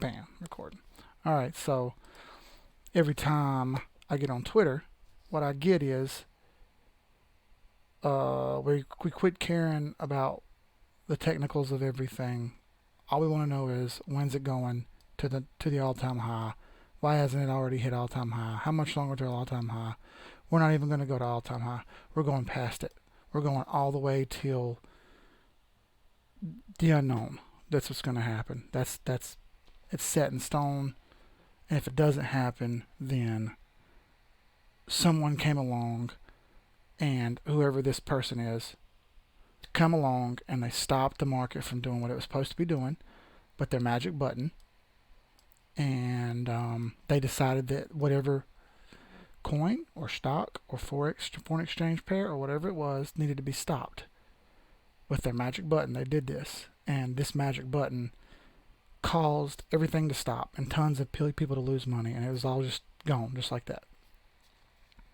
Bam, recording. All right, so every time I get on Twitter, what I get is we quit caring about the technicals of everything. All we want to know is when's it going to the all time high? Why hasn't it already hit all time high? How much longer to all time high? We're not even going to go to all time high. We're going past it. We're going all the way till the unknown. That's what's going to happen. That's it's set in stone. And if it doesn't happen, then someone came along, and whoever this person is, come along and they stopped the market from doing what it was supposed to be doing, but their magic button, and they decided that whatever coin or stock or foreign exchange pair or whatever it was needed to be stopped. With their magic button, they did this, and this magic button caused everything to stop and tons of people to lose money, and it was all just gone, just like that.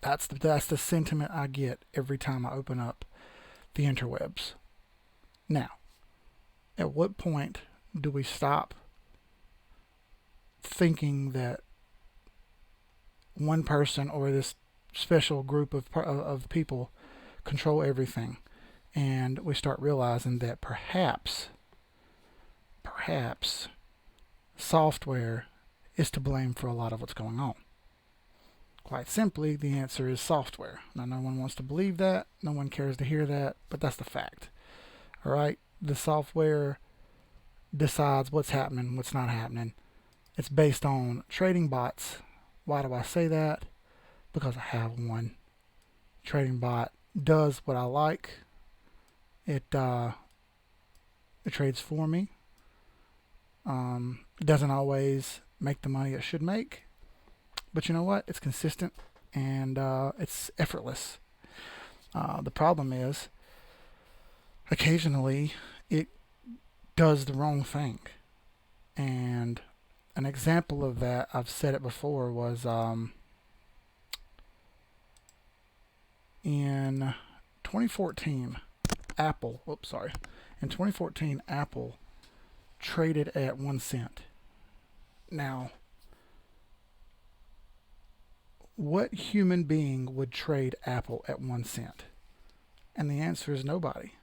That's the sentiment I get every time I open up the interwebs. Now, at what point do we stop thinking that one person or this special group of people control everything, and we start realizing that perhaps software is to blame for a lot of what's going on? Quite simply, the answer is software. Now, no one wants to believe that, no one cares to hear that, but that's the fact. All right, the software decides what's happening, what's not happening. It's based on trading bots. Why do I say that? Because I have one. Trading bot does what I like. It trades for me. It doesn't always make the money it should make, but you know what? It's consistent, and it's effortless. The problem is, occasionally, it does the wrong thing. And an example of that, I've said it before, was in 2014, In 2014, Apple traded at 1 cent. Now, what human being would trade Apple at 1 cent? And the answer is nobody.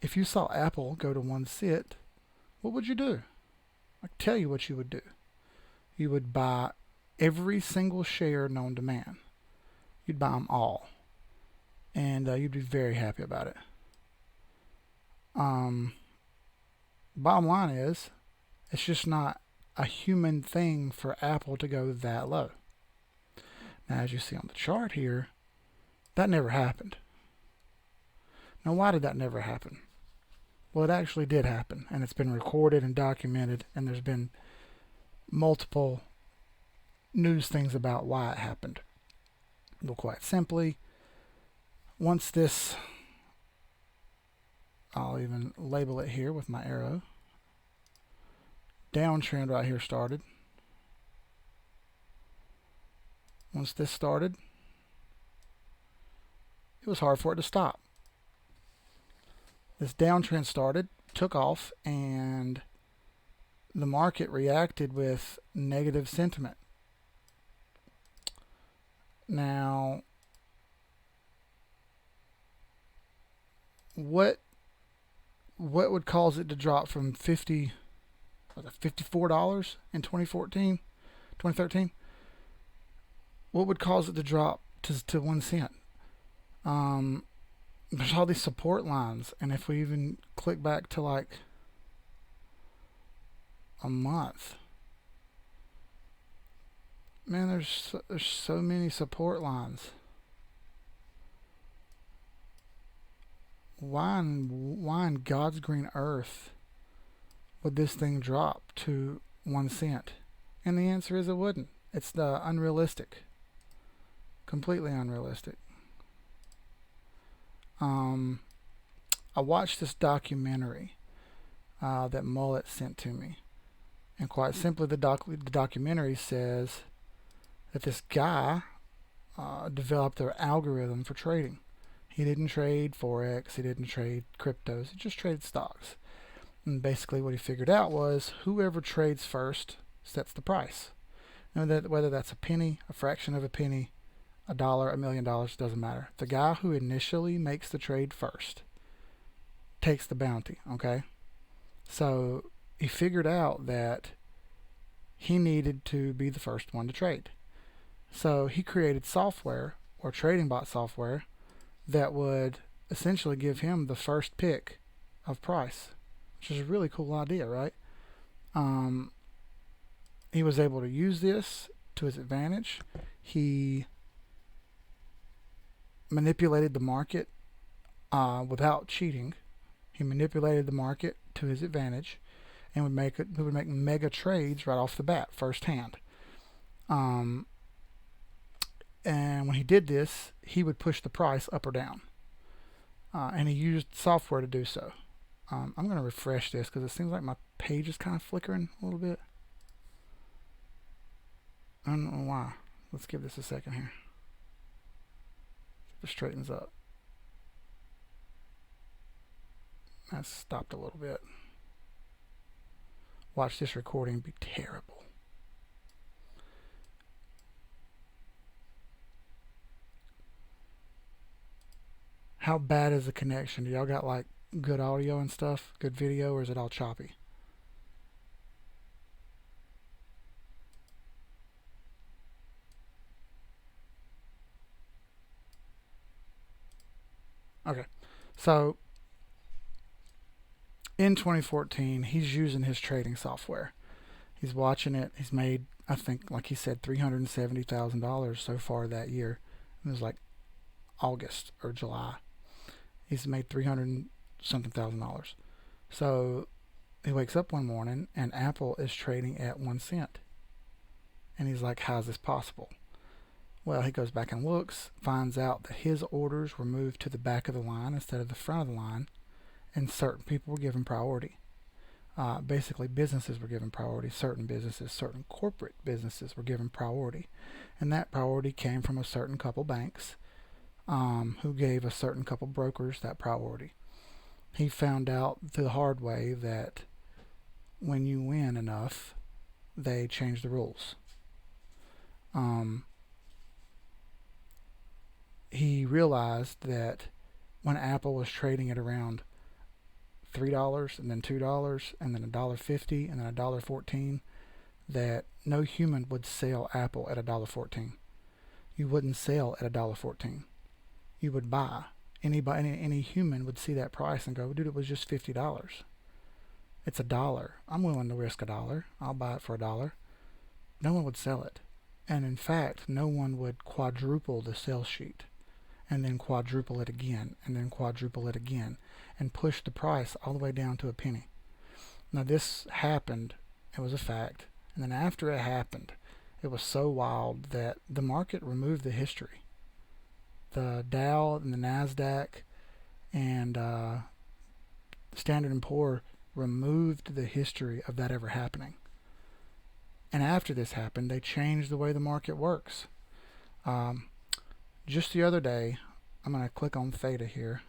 If you saw Apple go to 1 cent, what would you do? I can tell you what you would do. You would buy every single share known to man. You'd buy them all. And you'd be very happy about it. Bottom line is, it's just not a human thing for Apple to go that low. Now, as you see on the chart here, that never happened. Now, why did that never happen? Well, it actually did happen, and it's been recorded and documented, and there's been multiple news things about why it happened. Well, quite simply, once this, I'll even label it here with my arrow, downtrend right here started. Once this started, it was hard for it to stop. This downtrend started, took off, and the market reacted with negative sentiment. Now, what would cause it to drop from $54 in 2013? What would cause it to drop to 1 cent? There's all these support lines, and if we even click back to like a month, man, there's so many support lines. Why in God's green earth would this thing drop to 1 cent? And the answer is it wouldn't. It's unrealistic. Completely unrealistic. I watched this documentary that Mullet sent to me, and quite simply, the documentary says that this guy developed an algorithm for trading. He didn't trade forex. He didn't trade cryptos. He just traded stocks. And basically what he figured out was whoever trades first sets the price. Now that whether that's a penny, a fraction of a penny, a dollar, $1,000,000, doesn't matter. The guy who initially makes the trade first takes the bounty, okay? So he figured out that he needed to be the first one to trade. So he created software or trading bot software that would essentially give him the first pick of price, which is a really cool idea, right? He was able to use this to his advantage. He manipulated the market without cheating. He manipulated the market to his advantage and would make mega trades right off the bat, firsthand. And when he did this, he would push the price up or down. And he used software to do so. I'm going to refresh this because it seems like my page is kind of flickering a little bit. I don't know why. Let's give this a second here. See if it straightens up. That's stopped a little bit. Watch this recording be terrible. How bad is the connection? Do y'all got like good audio and stuff, good video, or is it all choppy? Okay, so in 2014, he's using his trading software. He's watching it. He's made, I think, like he said, $370,000 so far that year. It was like August or July. He's made $300-something thousand. So he wakes up one morning and Apple is trading at 1 cent. And he's like, how is this possible? Well, he goes back and looks, finds out that his orders were moved to the back of the line instead of the front of the line, and certain people were given priority. Basically, businesses were given priority. Certain businesses, certain corporate businesses were given priority. And that priority came from a certain couple banks who gave a certain couple brokers that priority. He found out the hard way that when you win enough, they change the rules. He realized that when Apple was trading at around $3 and then $2 and then $1.50 and then $1.14, that no human would sell Apple at $1.14. You wouldn't sell at $1.14. You would buy. Any human would see that price and go, dude, it was just $50. It's $1. I'm willing to risk $1. I'll buy it for $1. No one would sell it. And in fact, no one would quadruple the sales sheet and then quadruple it again and then quadruple it again and push the price all the way down to a penny. Now this happened. It was a fact. And then after it happened, it was so wild that the market removed the history. The Dow and the NASDAQ and Standard & Poor removed the history of that ever happening. And after this happened, they changed the way the market works. Just the other day, I'm going to click on Theta here.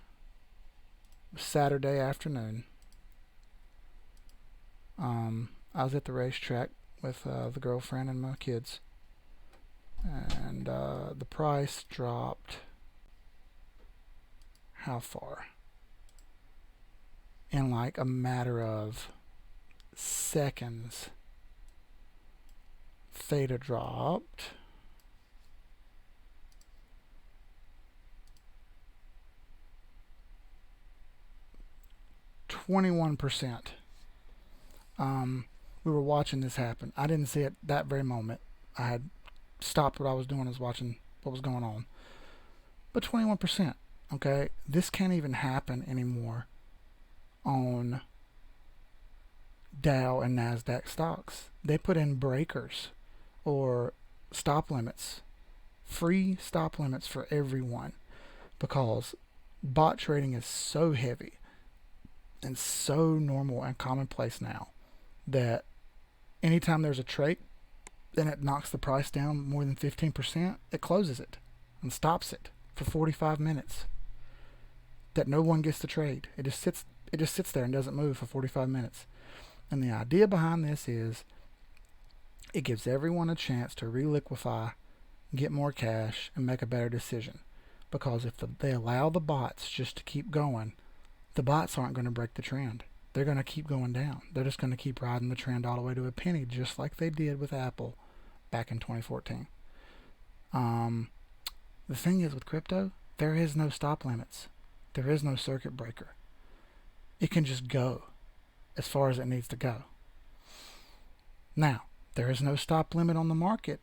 Saturday afternoon. I was at the racetrack with the girlfriend and my kids. And the price dropped how far? In like a matter of seconds. Theta dropped 21%. We were watching this happen. I didn't see it that very moment. I had stopped what I was doing and was watching what was going on. But 21%. Okay, this can't even happen anymore on Dow and NASDAQ stocks. They put in breakers or stop limits, free stop limits for everyone, because bot trading is so heavy and so normal and commonplace now that anytime there's a trade and it knocks the price down more than 15%, it closes it and stops it for 45 minutes. That no one gets the trade. It just sits It just sits there and doesn't move for 45 minutes. And the idea behind this is it gives everyone a chance to reliquify, get more cash, and make a better decision. Because if they allow the bots just to keep going, the bots aren't going to break the trend. They're going to keep going down. They're just going to keep riding the trend all the way to a penny, just like they did with Apple back in 2014. The thing is with crypto, there is no stop limits. There is no circuit breaker. It can just go as far as it needs to go. Now, there is no stop limit on the market,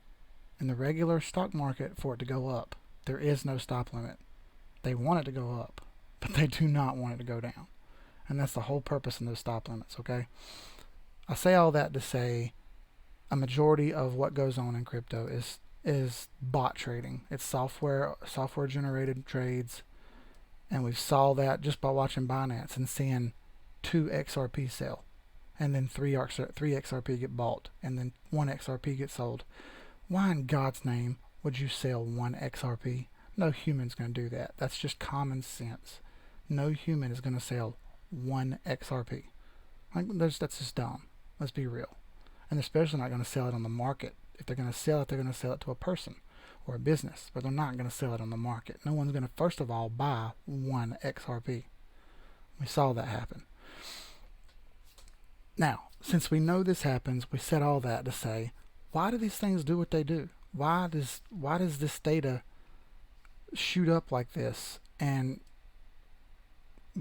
in the regular stock market, for it to go up. There is no stop limit. They want it to go up, but they do not want it to go down. And that's the whole purpose of those stop limits, okay? I say all that to say a majority of what goes on in crypto is bot trading. It's software generated trades, and we saw that just by watching Binance and seeing 2 XRP sell, and then 3 XRP get bought, and then 1 XRP get sold. Why in God's name would you sell 1 XRP? No human's going to do that. That's just common sense. No human is going to sell 1 XRP. That's just dumb. Let's be real. And they're especially not going to sell it on the market. If they're going to sell it, they're going to sell it to a person or a business, but they're not going to sell it on the market. No one's going to, first of all, buy 1 XRP. We saw that happen. Now, since we know this happens, we said all that to say, why do these things do what they do? Why does this data shoot up like this and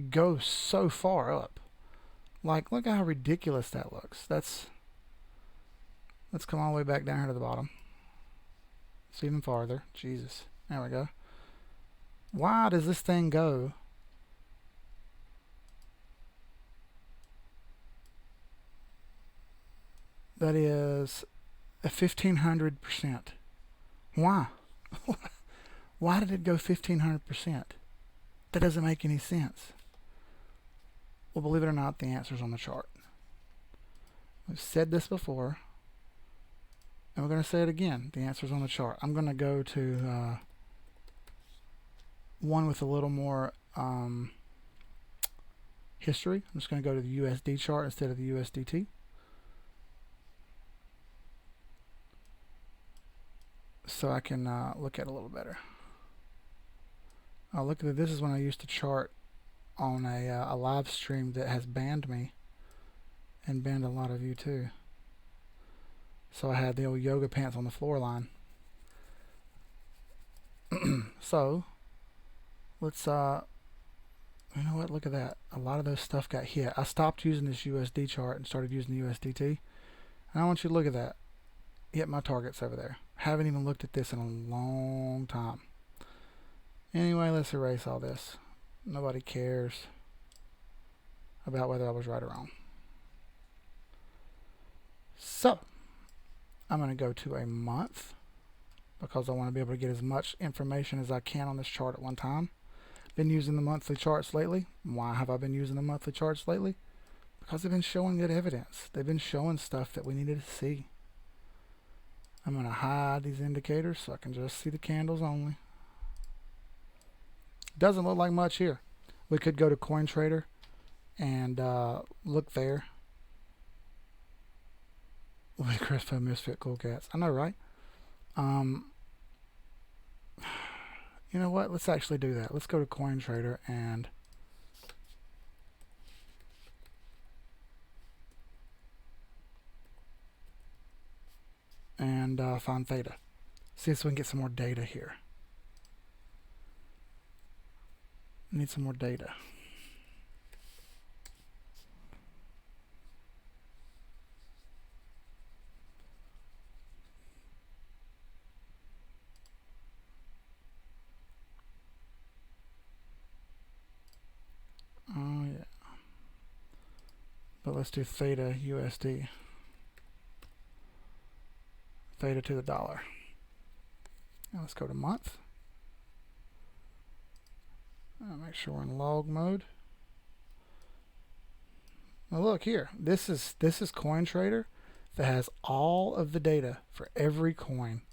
go so far up? Like, look how ridiculous that looks. Let's come all the way back down here to the bottom. It's even farther. Jesus. There we go. Why does this thing go that is a 1,500%? Why? Why did it go 1,500%? That doesn't make any sense. Well, believe it or not, the answer's on the chart. We've said this before, and we're going to say it again. The answer's on the chart. I'm going to go to one with a little more history. I'm just going to go to the USD chart instead of the USDT. So I can look at it a little better. Look at this is when I used to chart on a live stream that has banned me and banned a lot of you too. So I had the old yoga pants on the floor line. So let's you know what, look at that. A lot of those stuff got hit. I stopped using this USD chart and started using the USDT. And I want you to look at that. Hit my targets over there. Haven't even looked at this in a long time. Anyway, let's erase all this. Nobody cares about whether I was right or wrong. So I'm going to go to a month because I want to be able to get as much information as I can on this chart at one time. Been using the monthly charts lately. Why have I been using the monthly charts lately? Because they've been showing good evidence. They've been showing stuff that we needed to see. I'm going to hide these indicators so I can just see the candles only. Doesn't look like much here. We could go to CoinTrader and look there. With Crespo Misfit Cool Cats. I know, right? You know what? Let's actually do that. Let's go to CoinTrader and find theta. See if we can get some more data here. Need some more data. Oh yeah. But let's do theta USD. Theta to the dollar. Now let's go to month. Make sure we're in log mode. Now look here. This is CoinTrader that has all of the data for every coin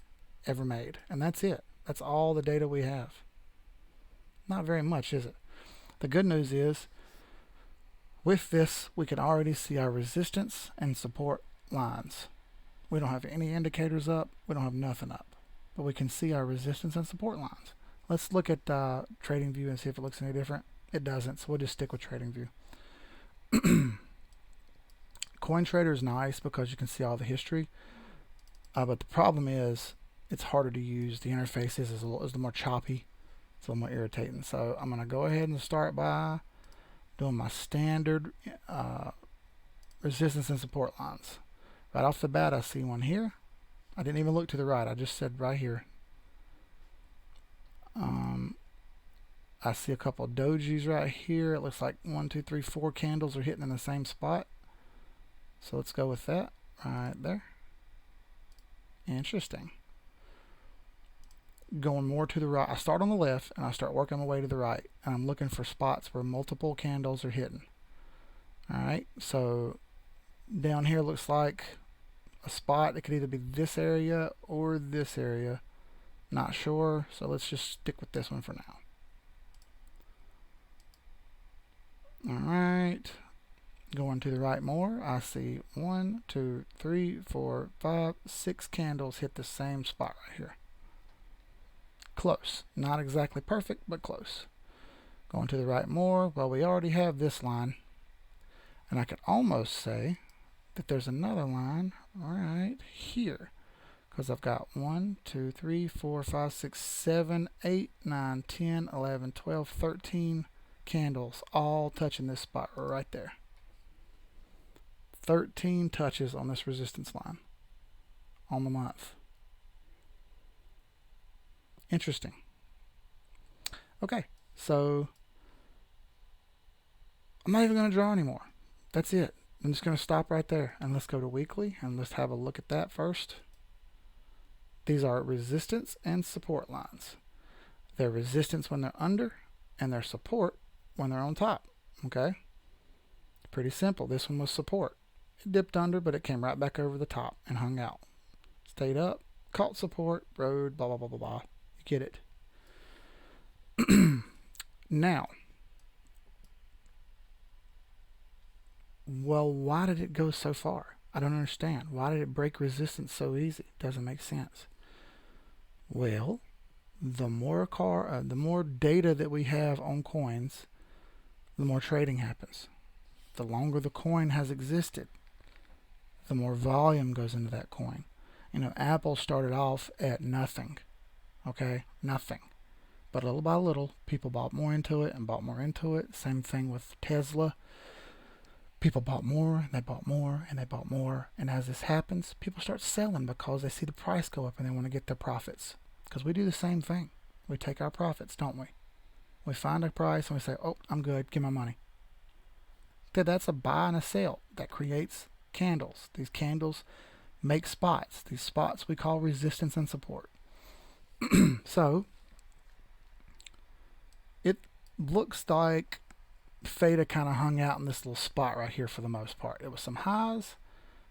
ever made, and that's it. That's all the data we have. Not very much, is it? The good news is With this, we can already see our resistance and support lines. We don't have any indicators up. We don't have nothing up. But we can see our resistance and support lines. Let's look at TradingView and see if it looks any different. It doesn't, so we'll just stick with TradingView. CoinTrader is nice because you can see all the history. But the problem is it's harder to use. The interface is a little more choppy. It's a little more irritating. So I'm going to go ahead and start by doing my standard resistance and support lines. Right off the bat, I see one here. I didn't even look to the right. I just said right here. I see a couple of dojis right here. It looks like 1, 2, 3, 4 candles are hitting in the same spot. So let's go with that right there. Interesting. Going more to the right. I start on the left and I start working my way to the right. And I'm looking for spots where multiple candles are hitting. Alright, so down here looks like a spot. It could either be this area or this area. Not sure, so let's just stick with this one for now. Alright, going to the right more, I see 1, 2, 3, 4, 5, 6 candles hit the same spot right here. Close. Not exactly perfect, but close. Going to the right more, well, we already have this line. And I could almost say that there's another line right here. Because I've got 1, 2, 3, 4, 5, 6, 7, 8, 9, 10, 11, 12, 13 candles all touching this spot right there. 13 touches on this resistance line on the month. Interesting. Okay, so I'm not even going to draw anymore. That's it. I'm just going to stop right there and let's go to weekly and let's have a look at that first. These are resistance and support lines. They're resistance when they're under and they're support when they're on top. Okay? Pretty simple. This one was support. It dipped under, but it came right back over the top and hung out. Stayed up, caught support, rode, blah, blah, blah, blah, blah. You get it. Now, well, why did it go so far? I don't understand. Why did it break resistance so easy? Doesn't make sense. Well, the more data that we have on coins, the more trading happens. The longer the coin has existed, the more volume goes into that coin. You know, Apple started off at nothing. Okay, nothing. But little by little, people bought more into it and bought more into it. Same thing with Tesla. People bought more, they bought more, and they bought more. And as this happens, people start selling because they see the price go up and they want to get their profits. Because we do the same thing. We take our profits, don't we? We find a price and we say, oh, I'm good, give my money. Okay, that's a buy and a sell. That creates candles. These candles make spots. These spots we call resistance and support. So, it looks like Theta kind of hung out in this little spot right here for the most part. It was some highs,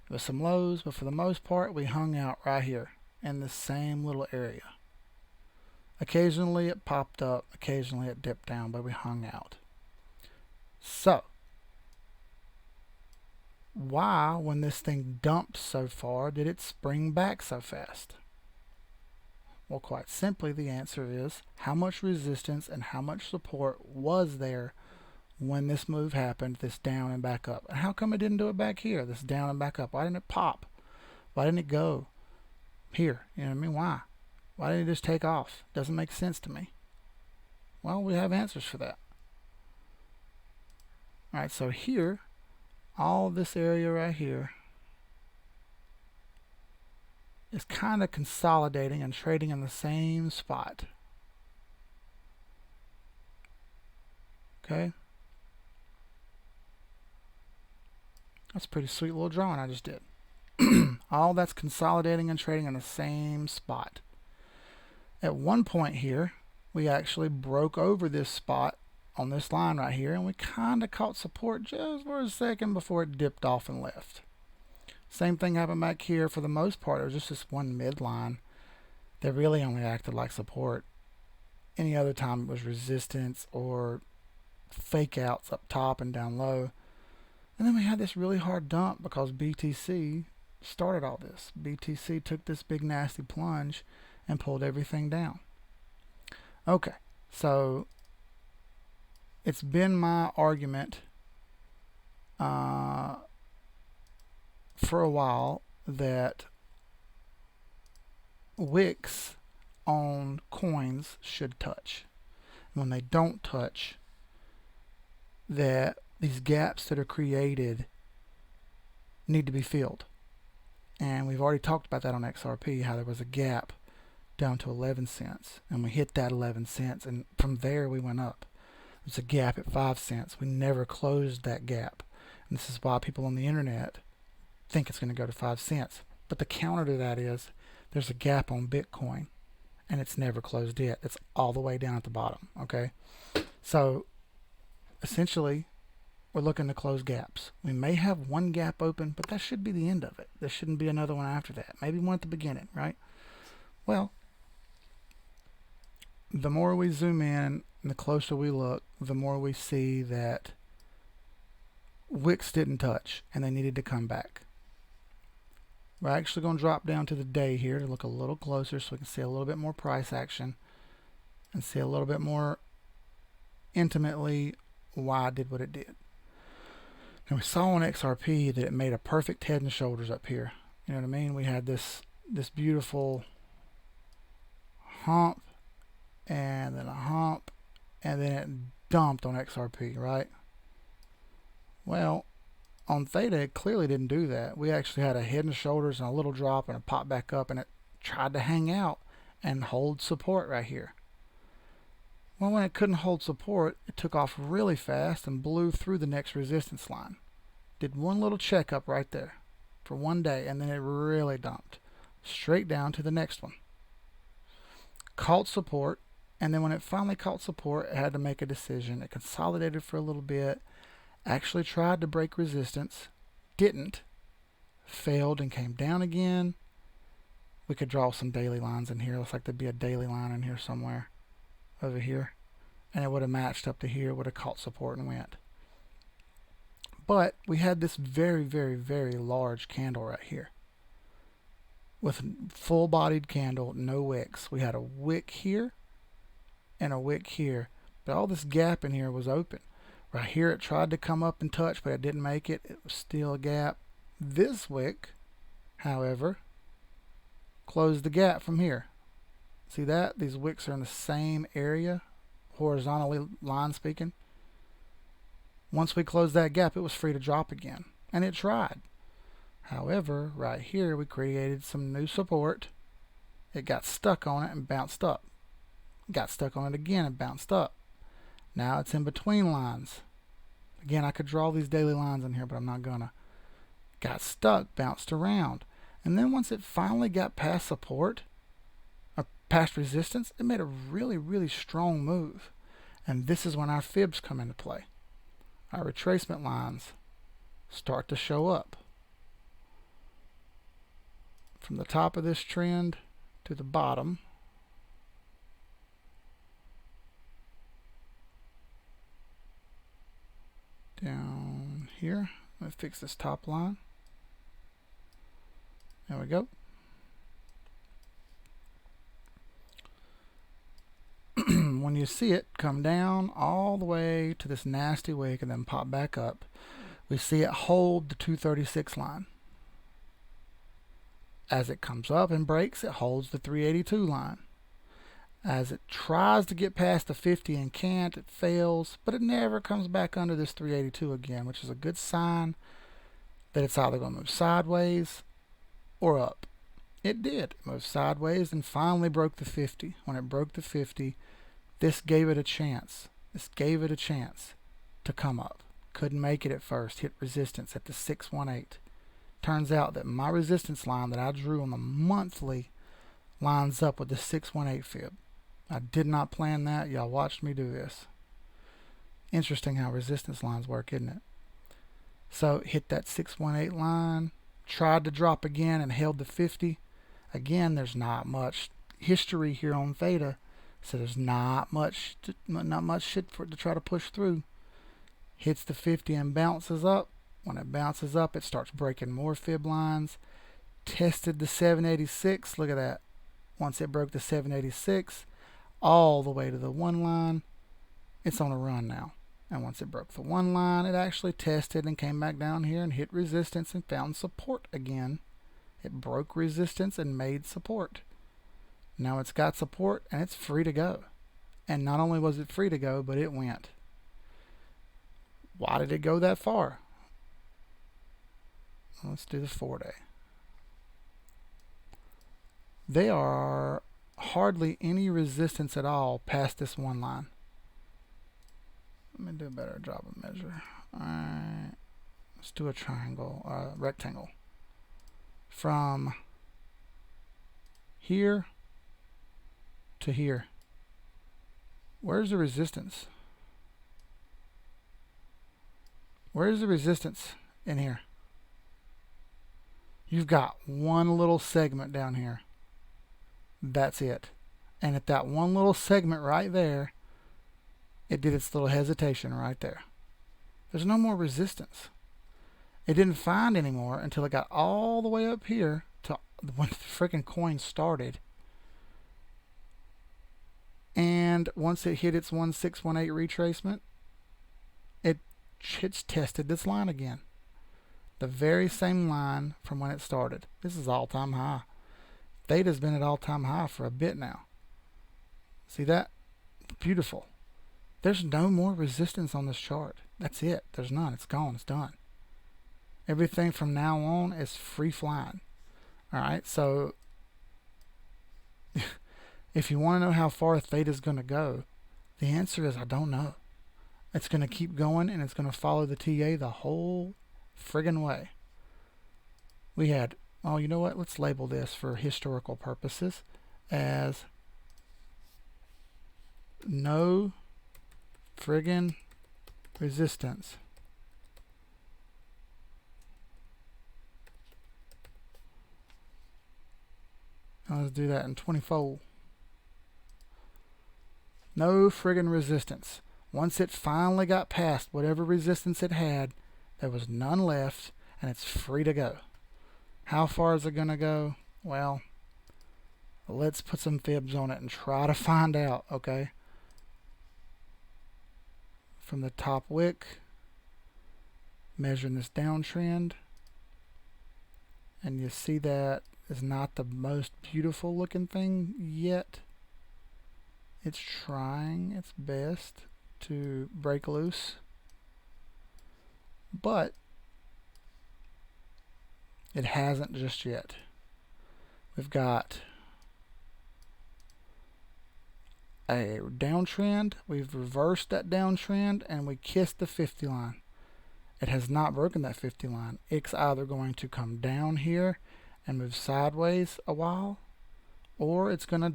it was some lows, but for the most part we hung out right here in the same little area. Occasionally it popped up, occasionally it dipped down, but we hung out. So, why, when this thing dumped so far, did it spring back so fast? Well, quite simply, the answer is how much resistance and how much support was there when this move happened, this down and back up. And how come it didn't do it back here, this down and back up? Why didn't it pop? Why didn't it go here? You know what I mean? Why? Why didn't it just take off? Doesn't make sense to me. Well, we have answers for that. Alright, so here, all this area right here is kind of consolidating and trading in the same spot. Okay? That's a pretty sweet little drawing I just did. All that's consolidating and trading in the same spot. At one point here, we actually broke over this spot on this line right here, and we kind of caught support just for a second before it dipped off and left. Same thing happened back here. For the most part, it was just this one midline that really only acted like support. Any other time it was resistance or fake outs up top and down low. And then we had this really hard dump because BTC started all this. BTC took this big nasty plunge and pulled everything down. Okay, so it's been my argument for a while that wicks on coins should touch. When they don't touch, that these gaps that are created need to be filled. And we've already talked about that on XRP, how there was a gap down to 11 cents. And we hit that 11 cents, and from there we went up. There's a gap at 5 cents. We never closed that gap. And this is why people on the internet think it's going to go to 5 cents. But the counter to that is there's a gap on Bitcoin, and it's never closed yet. It's all the way down at the bottom, okay? So essentially, we're looking to close gaps. We may have one gap open, but that should be the end of it. There shouldn't be another one after that. Maybe one at the beginning, right? Well, the more we zoom in and the closer we look, the more we see that wicks didn't touch and they needed to come back. We're actually going to drop down to the day here to look a little closer so we can see a little bit more price action and see a little bit more intimately why it did what it did. And we saw on XRP that it made a perfect head and shoulders up here. You know what I mean? We had this beautiful hump and then a hump and then it dumped on XRP, right? Well, on Theta it clearly didn't do that. We actually had a head and shoulders and a little drop and a pop back up, and it tried to hang out and hold support right here. Well, when it couldn't hold support, it took off really fast and blew through the next resistance line. Did one little checkup right there for one day, and then it really dumped straight down to the next one. Caught support, and then when it finally caught support, it had to make a decision. It consolidated for a little bit, actually tried to break resistance, didn't, failed and came down again. We could draw some daily lines in here. Looks like there'd be a daily line in here somewhere. Over here, and it would have matched up to here, would have caught support and went. But we had this very, very, very large candle right here with a full-bodied candle, no wicks. We had a wick here and a wick here, but all this gap in here was open. Right here it tried to come up and touch, but it didn't make it. It was still a gap. This wick, however, closed the gap from here. See that? These wicks are in the same area, horizontally line speaking. Once we closed that gap, it was free to drop again. And it tried. However, right here, we created some new support. It got stuck on it and bounced up. Got stuck on it again and bounced up. Now it's in between lines. Again, I could draw these daily lines in here, but I'm not gonna. Got stuck, bounced around. And then once it finally got past support, past resistance, it made a really, really strong move. And this is when our fibs come into play. Our retracement lines start to show up. From the top of this trend to the bottom, down here, let's fix this top line. There we go. When you see it come down all the way to this nasty wick and then pop back up, we see it hold the 236 line. As it comes up and breaks, it holds the 382 line. As it tries to get past the 50 and can't, it fails, but it never comes back under this 382 again, which is a good sign that it's either going to move sideways or up. It did. It moved sideways and finally broke the 50. When it broke the 50, this gave it a chance. This gave it a chance to come up. Couldn't make it at first. Hit resistance at the 618. Turns out that my resistance line that I drew on the monthly lines up with the 618 fib. I did not plan that. Y'all watched me do this. Interesting how resistance lines work, isn't it? So hit that 618 line. Tried to drop again and held the 50. Again, there's not much history here on Theta, so there's not much shit for it to try to push through. Hits the 50 and bounces up. When it bounces up, it starts breaking more fib lines. Tested the 786. Look at that. Once it broke the 786 all the way to the 1 line, it's on a run now. And once it broke the 1 line, it actually tested and came back down here and hit resistance and found support again. It broke resistance and made support. Now it's got support and it's free to go. And not only was it free to go, but it went. Why did it go that far? Let's do the 4-day. There are hardly any resistance at all past this 1 line. Let me do a better job of measure. Alright, let's do a triangle, rectangle. From here to here. Where's the resistance? Where's the resistance in here? You've got one little segment down here. That's it. And at that one little segment right there, it did its little hesitation right there. There's no more resistance. It didn't find any more until it got all the way up here to when the freaking coin started. And once it hit its 1618 retracement, it's tested this line again. The very same line from when it started. This is all-time high. Theta's been at all-time high for a bit now. See that? Beautiful. There's no more resistance on this chart. That's it. There's none. It's gone. It's done. Everything from now on is free flying. Alright, so if you want to know how far Theta's going to go, the answer is I don't know. It's going to keep going and it's going to follow the TA the whole friggin' way. We had, oh, you know what? Let's label this for historical purposes as no friggin' resistance. Now let's do that in 20-fold. No friggin' resistance. Once it finally got past whatever resistance it had, there was none left, and it's free to go. How far is it going to go? Well, let's put some fibs on it and try to find out, okay? From the top wick, measuring this downtrend, and you see that is not the most beautiful looking thing yet. It's trying its best to break loose, but it hasn't just yet. We've got a downtrend. We've reversed that downtrend and we kissed the 50 line. It has not broken that 50 line. It's either going to come down here and move sideways a while, or it's going to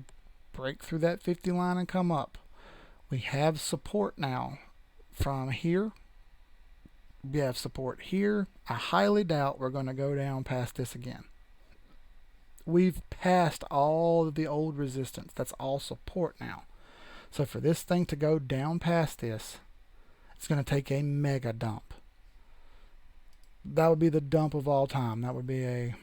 break through that 50 line and come up. We have support now from here. We have support here. I highly doubt we're going to go down past this again. We've passed all of the old resistance. That's all support now. So for this thing to go down past this, it's going to take a mega dump. That would be the dump of all time. That would be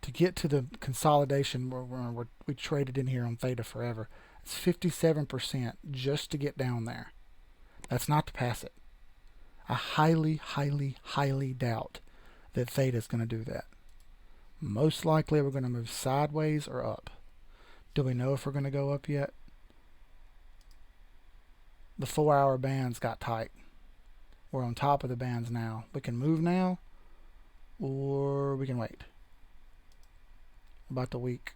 to get to the consolidation where we traded in here on Theta forever. It's 57% just to get down there. That's not to pass it. I highly, highly, highly doubt that Theta is going to do that. Most likely we're going to move sideways or up. Do we know if we're going to go up yet? The 4-hour bands got tight. We're on top of the bands now. We can move now, or we can wait. About the week.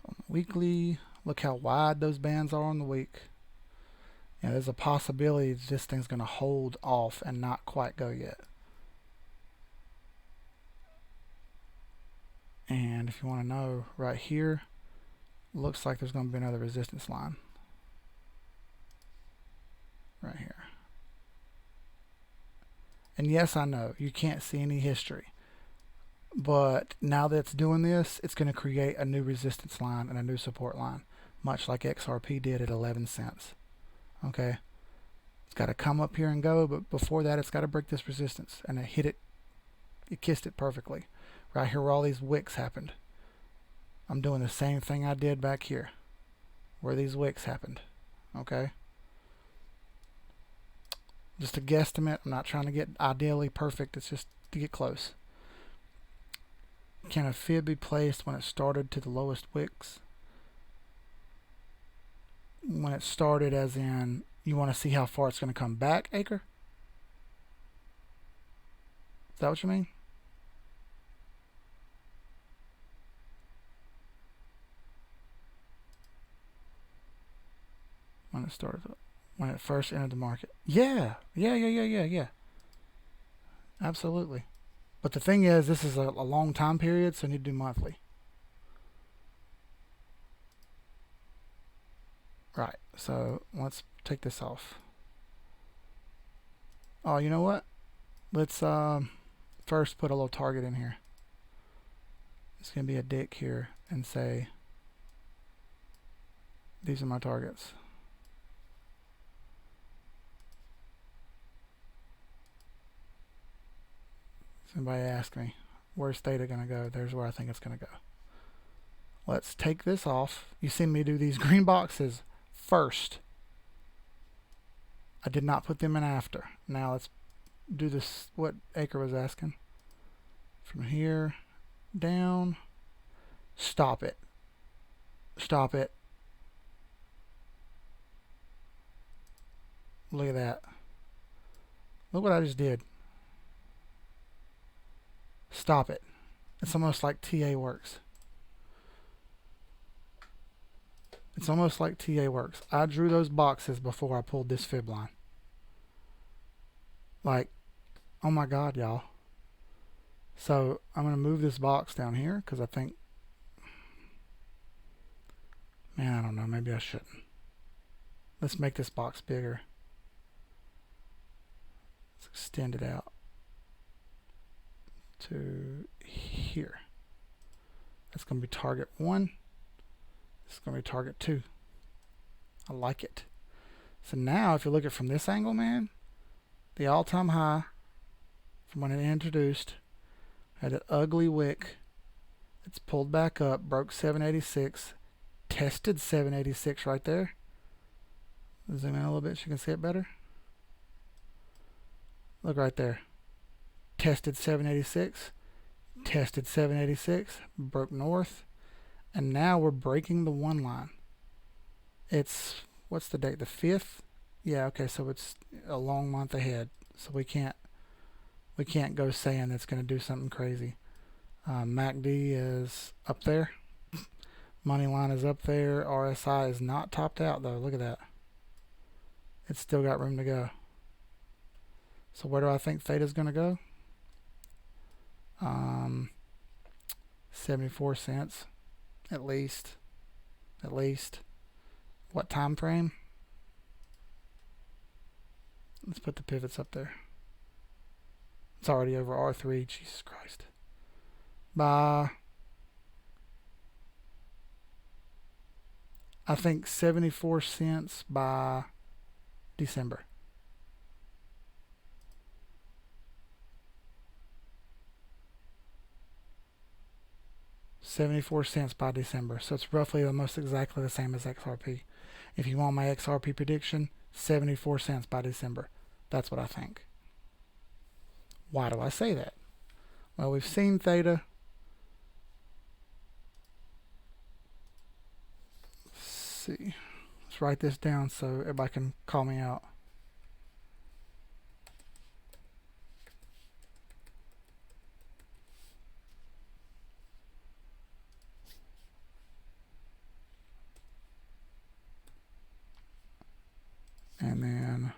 On the weekly, look how wide those bands are on the week. And there's a possibility that this thing's going to hold off and not quite go yet. And if you want to know, right here, looks like there's going to be another resistance line. Right here. And yes, I know you can't see any history, but now that it's doing this, it's going to create a new resistance line and a new support line. much like XRP did at 11 cents. Okay, it's got to come up here and go, but before that it's got to break this resistance, and it hit it. It kissed it perfectly. Right here where all these wicks happened. I'm doing the same thing I did back here where these wicks happened. Okay, just a guesstimate. I'm not trying to get ideally perfect. It's just to get close. Can a fib be placed when it started to the lowest wicks? When it started, as in you want to see how far it's going to come back, Acre? Is that what you mean? When it started, when it first entered the market. Yeah. Absolutely. But the thing is, this is a long time period, so you need to do monthly. Right, so let's take this off. Oh, you know what? Let's first put a little target in here. It's going to be a dick here and say, these are my targets. Somebody asked me, where's theta going to go? There's where I think it's going to go. Let's take this off. You see me do these green boxes first. I did not put them in after. Now let's do this, what Acre was asking. From here down. Stop it. Stop it. Look at that. Look what I just did. Stop it. It's almost like TA works. It's almost like TA works. I drew those boxes before I pulled this fib line. Like, oh my God, y'all. So I'm going to move this box down here because I think, man, I don't know. Maybe I shouldn't. Let's make this box bigger. Let's extend it out to here. That's going to be target 1. This is going to be target 2. I like it. So now if you look at it from this angle, man, the all-time high from when it introduced had an ugly wick. It's pulled back up, broke 786, tested 786 right there. Zoom in a little bit so you can see it better. Look right there. Tested 786, tested 786, broke north, and now we're breaking the 1 line. It's, what's the date? The 5th? Yeah, okay, so it's a long month ahead. So we can't go saying it's going to do something crazy. MACD is up there. Money line is up there. RSI is not topped out though. Look at that. It's still got room to go. So where do I think theta is going to go? 74 cents at least. What time frame? Let's put the pivots up there. It's already over R3. Jesus Christ. By, I think 74 cents by December. $0.74 by December. So it's roughly almost exactly the same as XRP. If you want my XRP prediction, 74 cents by December. That's what I think. Why do I say that? Well, we've seen theta. Let's see. Let's write this down so everybody can call me out. And then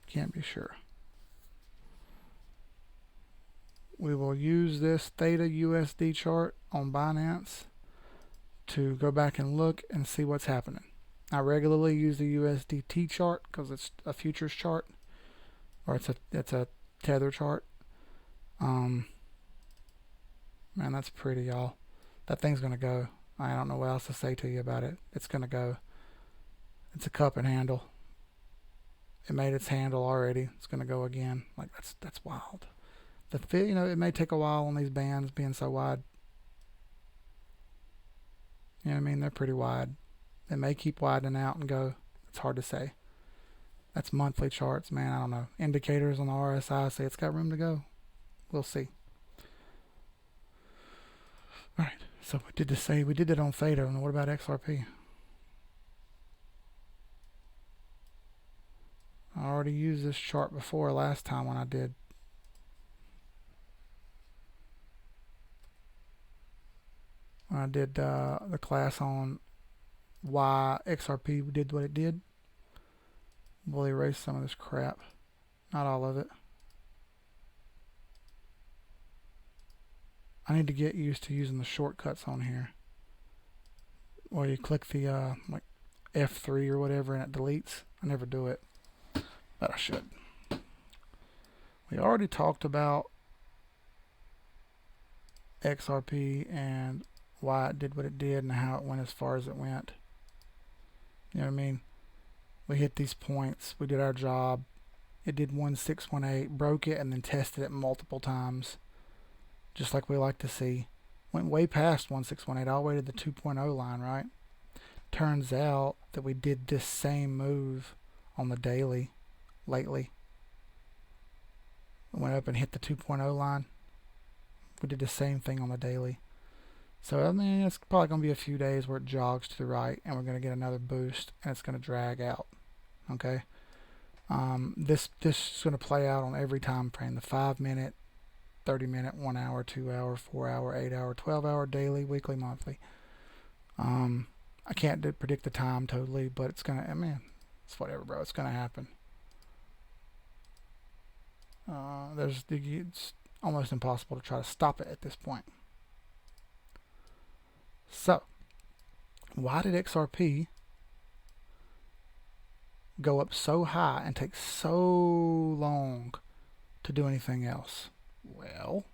can't be sure. We will use this theta USD chart on Binance to go back and look and see what's happening. I regularly use the USDT chart because it's a futures chart, or it's a tether chart. Um, Man, that's pretty, y'all. That thing's gonna go. I don't know what else to say to you about it. It's gonna go. It's a cup and handle. It made its handle already. It's gonna go again. Like that's wild. The fit, it may take a while on these bands being so wide. You know what I mean? They're pretty wide. They may keep widening out and go. It's hard to say. That's monthly charts, man. I don't know. Indicators on the RSI say it's got room to go. We'll see. All right. So we did it on theta. And what about XRP? I already used this chart before last time when I did. The class on why XRP did what it did. We'll erase some of this crap. Not all of it. I need to get used to using the shortcuts on here. Where you click the like F3 or whatever and it deletes. I never do it. But I should. We already talked about XRP and why it did what it did and how it went as far as it went. You know what I mean? We hit these points. We did our job. It did 1618, broke it, and then tested it multiple times. Just like we like to see. Went way past 1618, all the way to the 2.0 line, right? Turns out that we did this same move on the daily lately. We went up and hit the 2.0 line. We did the same thing on the daily. So, I mean, it's probably going to be a few days where it jogs to the right and we're going to get another boost and it's going to drag out. Okay? This is going to play out on every time frame. The 5-minute, 30-minute, 1 hour, 2 hour, 4 hour, 8 hour, 12 hour, daily, weekly, monthly. I can't predict the time totally, but it's going to, I mean, it's whatever, bro. It's going to happen. It's almost impossible to try to stop it at this point. So, why did XRP go up so high and take so long to do anything else? Well,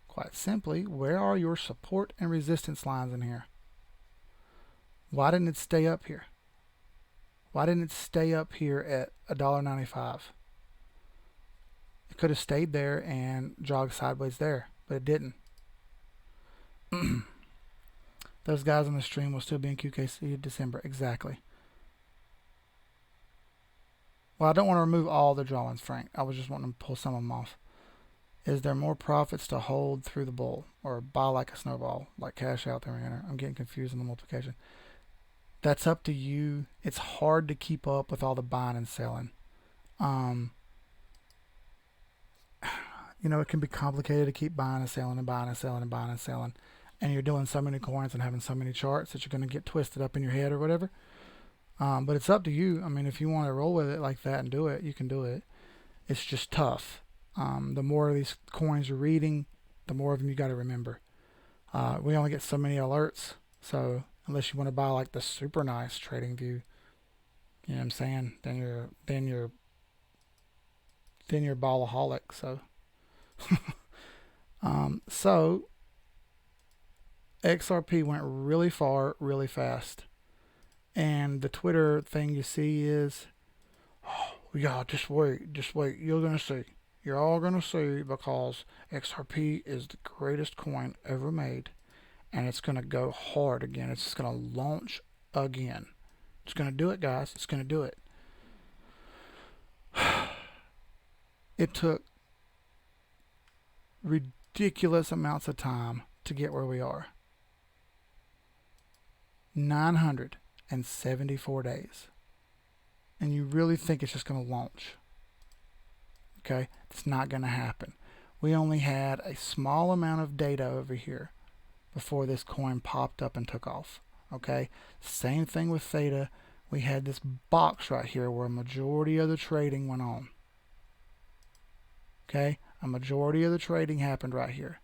quite simply, where are your support and resistance lines in here? Why didn't it stay up here? Why didn't it stay up here at $1.95? It could have stayed there and jogged sideways there, but it didn't. Those guys on the stream will still be in QKC in December. Exactly. Well, I don't want to remove all the drawings, Frank. I was just wanting to pull some of them off. Is there more profits to hold through the bull or buy like a snowball, like cash out there? I'm getting confused on the multiplication. That's up to you. It's hard to keep up with all the buying and selling. It can be complicated to keep buying and selling and buying and selling and buying and selling. And you're doing so many coins and having so many charts that you're going to get twisted up in your head or whatever. But it's up to you. I mean, if you want to roll with it like that and do it, you can do it. It's just tough. The more of these coins you're reading, the more of them you got to remember. We only get so many alerts. So unless you want to buy like the super nice trading view, you know what I'm saying? Then you're ballaholic. So, so XRP went really far, really fast. And the Twitter thing you see is, oh, yeah, just wait. You're going to see. You're all going to see because XRP is the greatest coin ever made. And it's going to go hard again. It's just going to launch again. It's going to do it, guys. It's going to do it. It took ridiculous amounts of time to get where we are. 974 days. And you really think it's just going to launch. Okay? It's not going to happen. We only had a small amount of data over here before this coin popped up and took off. Okay? Same thing with Theta. We had this box right here where a majority of the trading went on. Okay? A majority of the trading happened right here.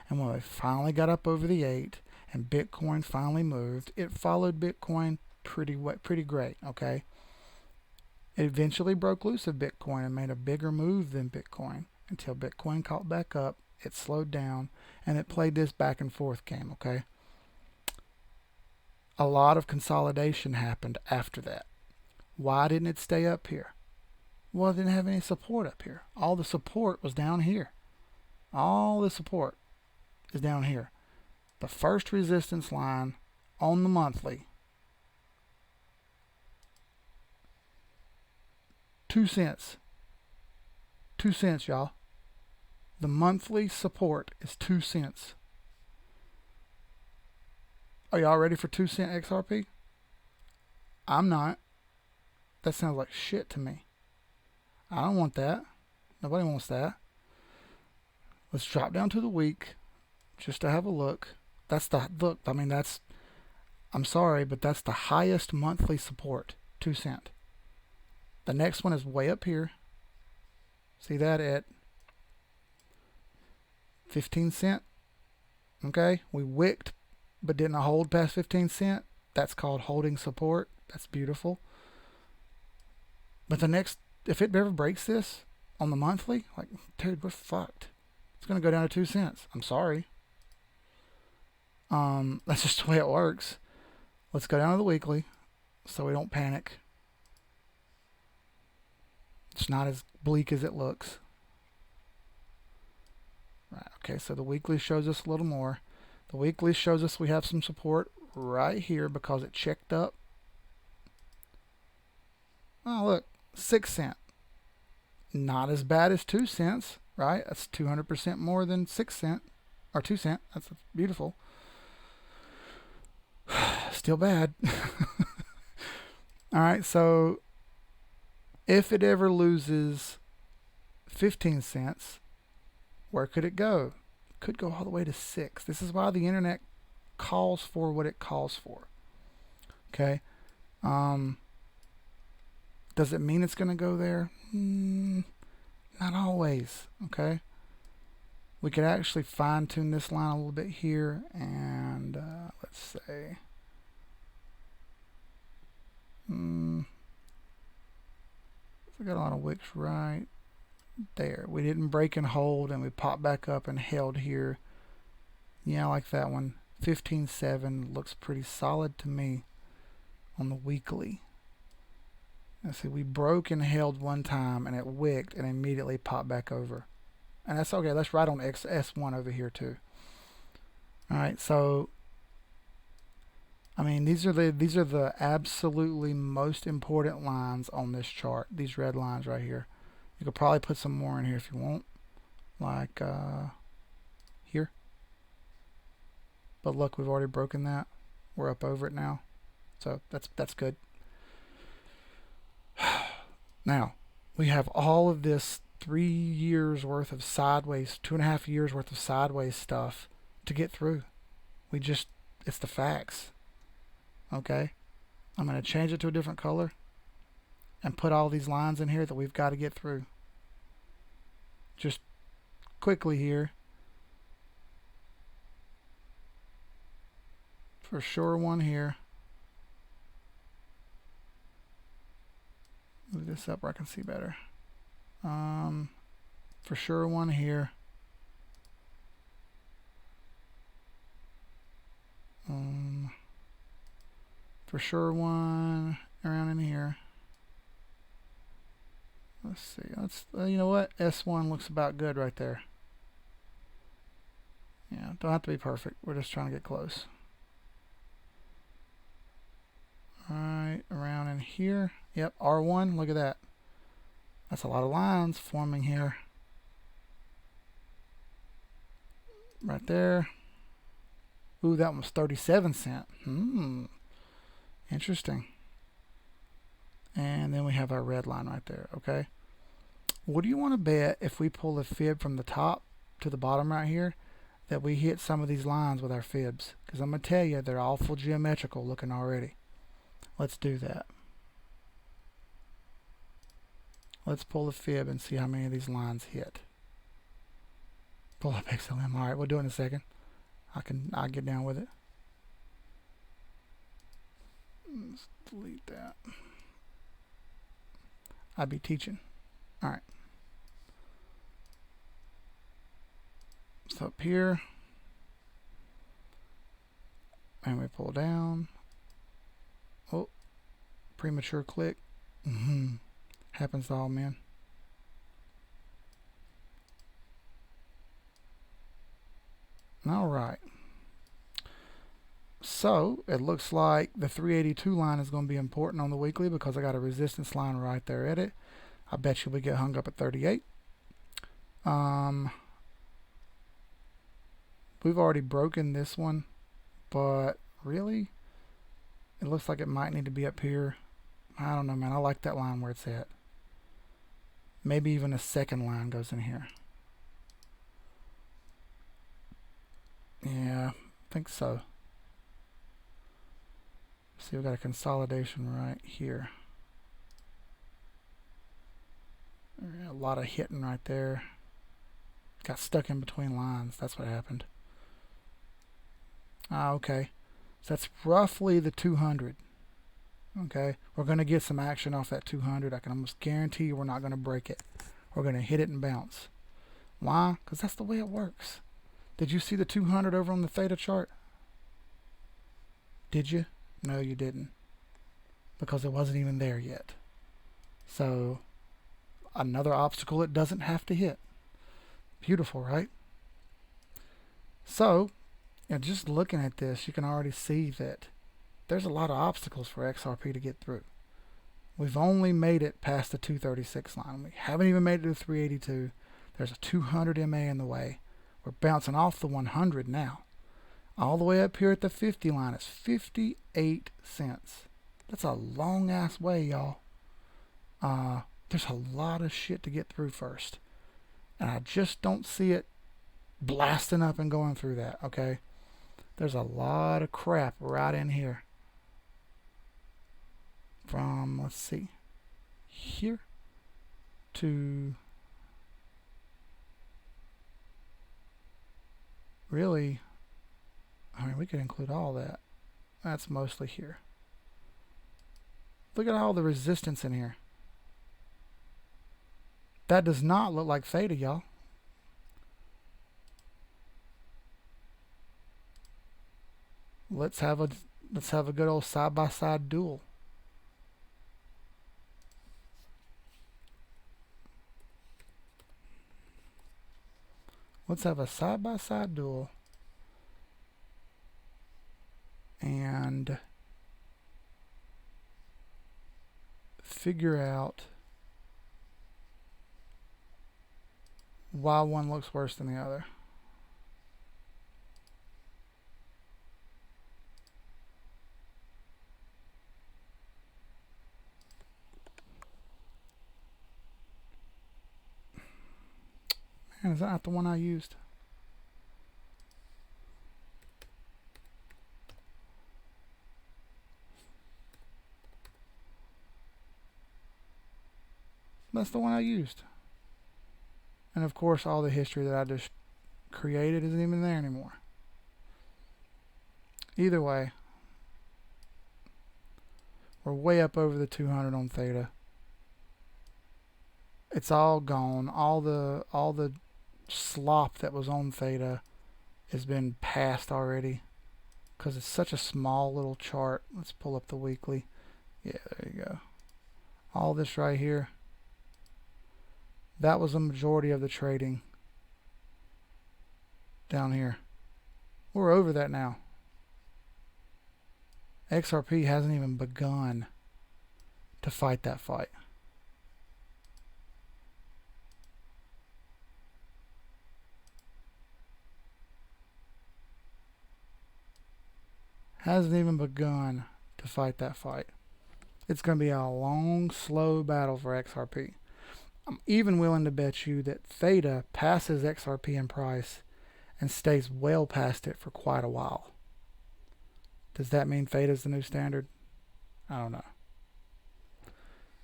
And when we finally got up over the 8 and Bitcoin finally moved, it followed Bitcoin pretty great, okay? It eventually broke loose of Bitcoin and made a bigger move than Bitcoin until Bitcoin caught back up it slowed down, and it played this back and forth game, okay? A lot of consolidation happened after that. Why didn't it stay up here? Well, it didn't have any support up here. All the support was down here. All the support is down here. The first resistance line on the monthly, 2 cents. 2 cents, y'all. The monthly support is 2 cents. Are y'all ready for 2 cent XRP? I'm not. That sounds like shit to me. I don't want that. Nobody wants that. Let's drop down to the week just to have a look. Look, I mean, I'm sorry, but that's the highest monthly support, 2 cent. The next one is way up here. See that at 15 cent? Okay, we wicked, but didn't hold past 15 cent. That's called holding support. That's beautiful. But the next, if it ever breaks this on the monthly, like, dude, we're fucked. It's going to go down to 2 cents. I'm sorry. That's just the way it works. Let's go down to the weekly so we don't panic. It's not as bleak as it looks. Right, okay, so the weekly shows us a little more. The weekly shows us we have some support right here because it checked up. Oh, look, 6 cent. Not as bad as 2 cents, right? That's 200% more than 6 cent or 2 cent. That's beautiful. Still bad. All right, so if it ever loses 15 cents, where could it go? It could go all the way to 6. This is why the internet calls for what it calls for. Okay. Does it mean it's going to go there? Not always. Okay. We could actually fine tune this line a little bit here, and let's say we got a lot of wicks right there. We didn't break and hold, and we popped back up and held here. Yeah, I like that one. 15.7 looks pretty solid to me on the weekly. Let's see, we broke and held one time, and it wicked and immediately popped back over. And that's okay. Let's write on S1 over here too. All right, so I mean, these are the absolutely most important lines on this chart. These red lines right here. You could probably put some more in here if you want, like here. But look, we've already broken that. We're up over it now, so that's good. Now we have all of this 3 years worth of sideways, 2.5 years worth of sideways stuff to get through. It's the facts. Okay, I'm going to change it to a different color and put all these lines in here that we've got to get through. Just quickly here. For sure one here. Move this up where I can see better. For sure one here. For sure one around in here. Let's see. You know what? S1 looks about good right there. Yeah, don't have to be perfect. We're just trying to get close. Alright, around in here. Yep, R1, look at that. That's a lot of lines forming here. Right there. Ooh, that one was 37 cent. Interesting. And then we have our red line right there, okay? What do you want to bet if we pull a fib from the top to the bottom right here that we hit some of these lines with our fibs? Because I'm going to tell you, they're awful geometrical looking already. Let's do that. Let's pull a fib and see how many of these lines hit. Pull up XLM. All right, we'll do it in a second. I'll get down with it. Let's delete that. I'd be teaching. All right. It's up here. And we pull down. Oh, premature click. Happens to all men. All right. So it looks like the 382 line is going to be important on the weekly because I got a resistance line right there at it. I bet you we get hung up at 38. We've already broken this one, but really, it looks like it might need to be up here. I don't know, man. I like that line where it's at. Maybe even a second line goes in here. Yeah, I think so. See, we've got a consolidation right here. A lot of hitting right there. Got stuck in between lines. That's what happened. Okay. So that's roughly the 200. Okay. We're going to get some action off that 200. I can almost guarantee you we're not going to break it. We're going to hit it and bounce. Why? Because that's the way it works. Did you see the 200 over on the theta chart? Did you? No, you didn't. Because it wasn't even there yet. So, another obstacle it doesn't have to hit. Beautiful, right? So, just looking at this, you can already see that there's a lot of obstacles for XRP to get through. We've only made it past the 236 line. We haven't even made it to 382. There's a 200 MA in the way. We're bouncing off the 100 now. All the way up here at the 50 line, it's 58 cents. That's a long ass way, y'all. There's a lot of shit to get through first. And I just don't see it blasting up and going through that, okay? There's a lot of crap right in here. From, let's see, here to really, I mean, we could include all that. That's mostly here. Look at all the resistance in here. That does not look like theta, y'all. Let's have a good old side-by-side duel. Let's have a side-by-side duel. And figure out why one looks worse than the other. Man, is that not the one I used? That's the one I used. And of course, all the history that I just created isn't even there anymore. Either way, we're way up over the 200 on theta. It's all gone. All the slop that was on theta has been passed already because it's such a small little chart. Let's pull up the weekly. Yeah, there you go. All this right here, that was the majority of the trading down here. We're over that now. XRP hasn't even begun to fight that fight. Hasn't even begun to fight that fight. It's going to be a long, slow battle for XRP. I'm even willing to bet you that theta passes XRP in price and stays well past it for quite a while. Does that mean theta is the new standard? I don't know.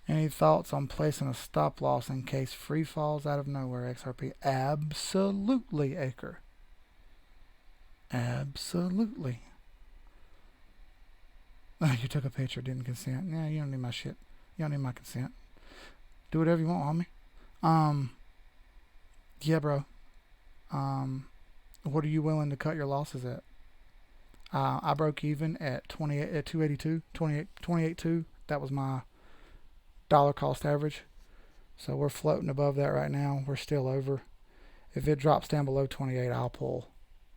Any thoughts on placing a stop loss in case free falls out of nowhere, XRP? Absolutely, Acre. Absolutely. Oh, you took a picture, didn't consent. Yeah, you don't need my shit. You don't need my consent. Do whatever you want, homie. Yeah, bro. What are you willing to cut your losses at? I broke even at 28 at 282, 28.2. That was my dollar cost average. So we're floating above that right now. We're still over. If it drops down below 28, I'll pull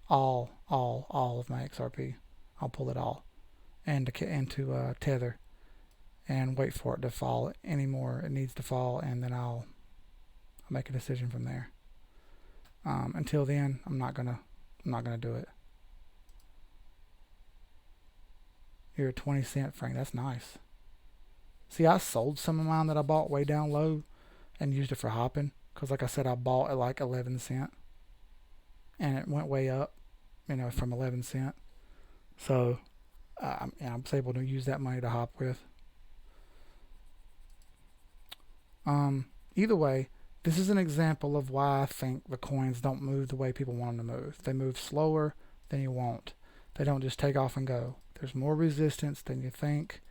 all of my XRP. I'll pull it all and to tether and wait for it to fall anymore. It needs to fall, and then I'll make a decision from there. Until then, I'm not gonna do it. You're a 20 cent, Frank. That's nice. See, I sold some of mine that I bought way down low and used it for hopping. Because like I said, I bought at like 11 cent. And it went way up, from 11 cent. So I was able to use that money to hop with. Either way, this is an example of why I think the coins don't move the way people want them to move. They move slower than you want. They don't just take off and go. There's more resistance than you think.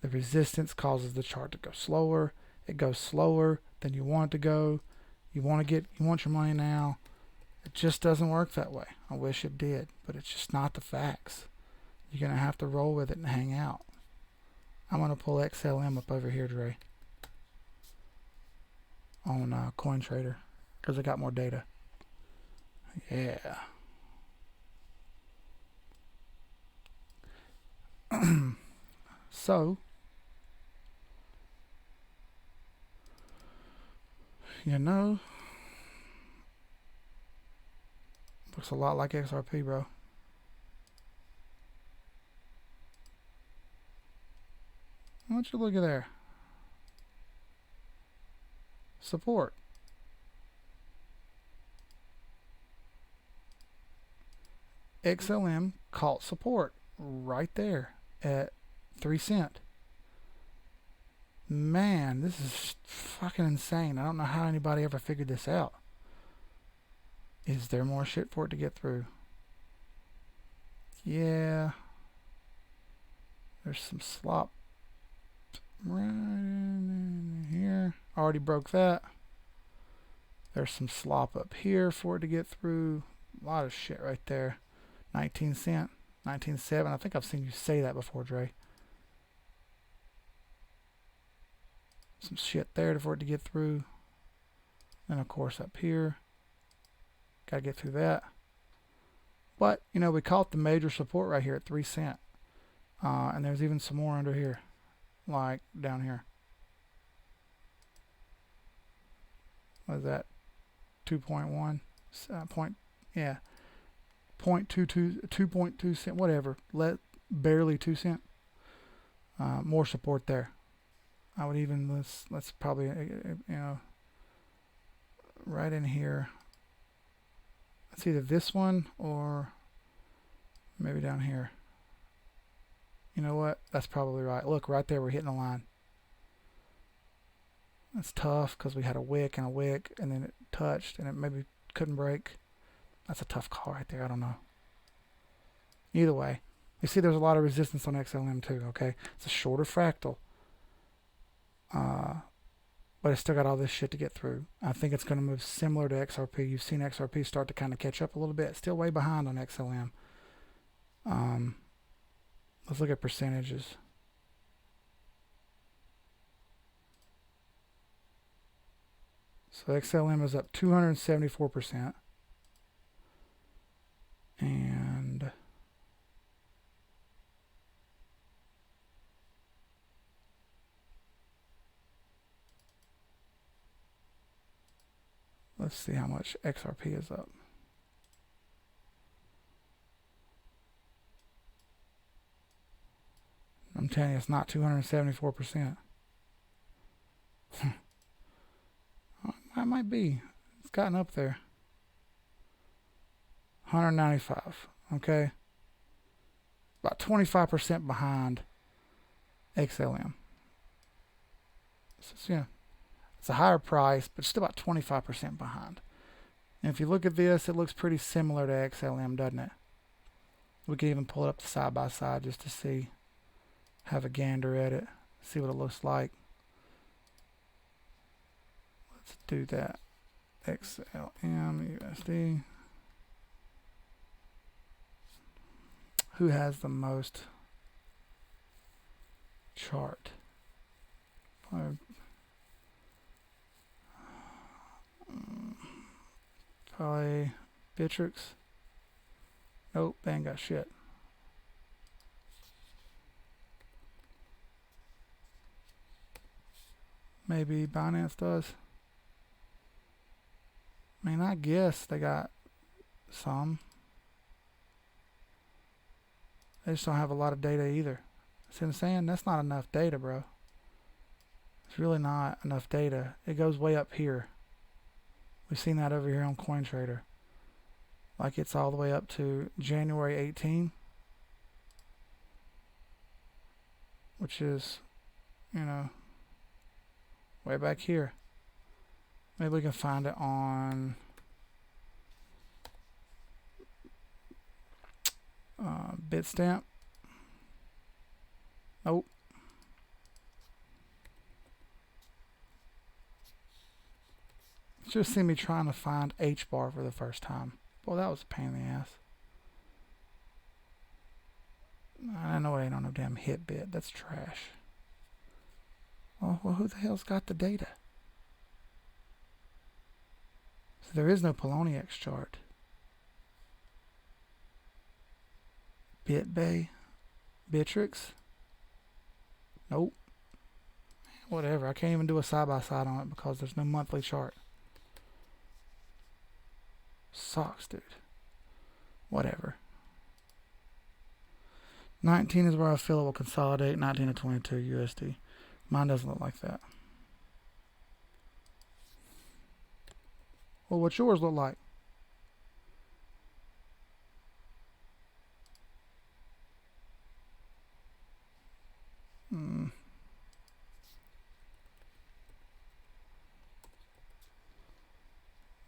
The resistance causes the chart to go slower. It goes slower than you want it to go. You want your money now. It just doesn't work that way. I wish it did, but it's just not the facts. You're going to have to roll with it and hang out. I'm going to pull XLM up over here, Dre, on CoinTrader because I got more data. Yeah. So, looks a lot like XRP, bro. Why don't you look at there? Support. XLM caught support right there at 3 cent. Man, this is fucking insane. I don't know how anybody ever figured this out. Is there more shit for it to get through? Yeah. There's some slop right in here. Already broke that. There's some slop up here for it to get through. A lot of shit right there. 19 cent. 19.7. I think I've seen you say that before, Dre. Some shit there for it to get through. And of course up here. Gotta get through that. But, we caught the major support right here at 3 cent. And there's even some more under here. Like down here. What is that? 2.1? Yeah. 2.2 cent, whatever. Barely 2 cent. More support there. I would even, let's probably, right in here. It's either this one or maybe down here. You know what? That's probably right. Look, right there, we're hitting the line. That's tough because we had a wick and then it touched and it maybe couldn't break. That's a tough call right there. I don't know. Either way, you see there's a lot of resistance on XLM too, okay? It's a shorter fractal. But it's still got all this shit to get through. I think it's going to move similar to XRP. You've seen XRP start to kind of catch up a little bit. Still way behind on XLM. Let's look at percentages. So XLM is up 274%. And let's see how much XRP is up. I'm telling you, it's not 274%. It might be. It's gotten up there. 195. Okay. About 25% behind XLM. So, it's a higher price, but still about 25% behind. And if you look at this, it looks pretty similar to XLM, doesn't it? We can even pull it up side by side just to see, have a gander at it, see what it looks like. Let's do that. XLM USD. Who has the most chart? Probably Bitrix. Nope, they ain't got shit. Maybe Binance does. I mean, I guess they got some. They just don't have a lot of data either. See what I'm saying? That's not enough data, bro. It's really not enough data. It goes way up here. We've seen that over here on CoinTrader. Like it's all the way up to January 18, which is, you know, way back here. Maybe we can find it on Bitstamp. Nope. Just see me trying to find H bar for the first time. Well, that was a pain in the ass. I know it ain't on no damn Hitbit. That's trash. Well, who the hell's got the data? So there is no Poloniex chart. BitBay? Bitrix? Nope. Whatever. I can't even do a side-by-side on it because there's no monthly chart. Sucks, dude. Whatever. 19 is where I feel it will consolidate. 19 to 22 USD. Mine doesn't look like that. Well, what's yours look like?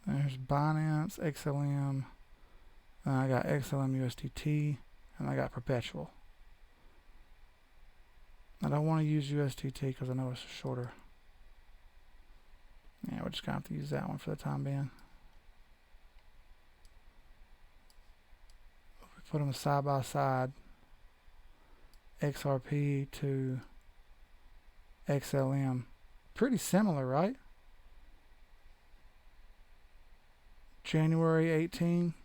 There's Binance, XLM, and I got XLM USDT, and I got Perpetual. I don't want to use USDT because I know it's shorter. Yeah, we're just going to have to use that one for the time being. If we put them side by side, XRP to XLM, pretty similar, right? January 18,